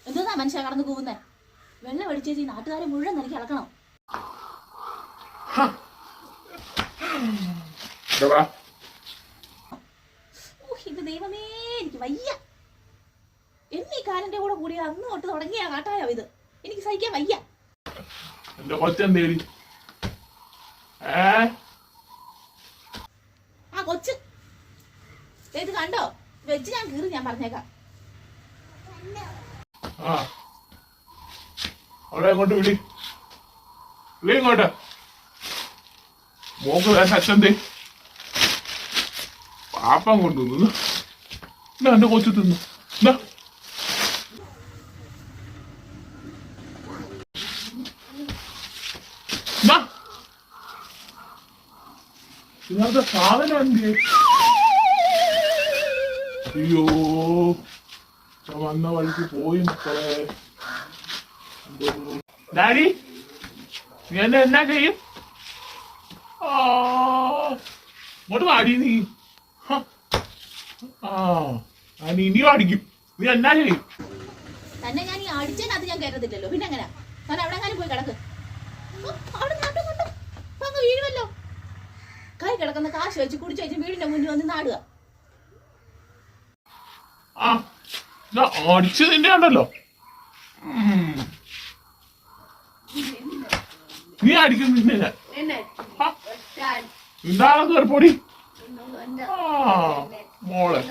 എന്താ മനുഷ്യ കടന്നു പോകുന്നേ? വെള്ളം അടിച്ചേച്ചി നാട്ടുകാരെ മുഴുവൻ എനിക്ക് ഇളക്കണം. ഇത് ദൈവമേ, എനിക്ക് വയ്യ. എന്നീ കാലിന്റെ കൂടെ കൂടി അന്ന് തൊട്ട് തുടങ്ങിയ കാട്ടായോ ഇത്? എനിക്ക് സഹിക്കാൻ വയ്യ. ആ കൊച്ച് ഇത് കണ്ടോ? വെച്ച് ഞാൻ കീറി, ഞാൻ പറഞ്ഞേക്കാം. അവിടെ അങ്ങോട്ട് വിളി ഇങ്ങോട്ട്. മോക്ക് തന്നെ അച്ഛൻ്റെ പാപ്പം കൊണ്ടുവന്നു. എന്റെ കൊച്ചു തിന്നു. ഇന്നത്തെ സാധനം എന്ത്? അയ്യോ, വന്ന വഴിക്ക് പോയി മക്കളെ. ഡാഡി, നീ എന്നാ ചെയ്യും? ഇങ്ങോട്ട് പാടി നീ. ഇനിയും അടിക്കും. നീ എന്നാ ചെയ്യും? തന്നെ ഞാൻ ഈ അടിച്ചതിനകത്ത് ഞാൻ കയറത്തില്ലല്ലോ. പിന്നെ എങ്ങനെ? ഞാൻ അവിടെ എങ്ങാനും പോയി കിടക്ക്. അങ്ങ് വീഴുമല്ലോ. കൈ കിടക്കുന്ന കാശ് വെച്ച് കുടിച്ചു വെച്ച് വീടിന്റെ മുന്നിൽ വന്ന് നാടുക. അടിച്ചതിന്റെ ഉണ്ടല്ലോ. നീ അടിക്കുന്നില്ല. എന്താണ് കയറിപ്പൊടി? മോളെ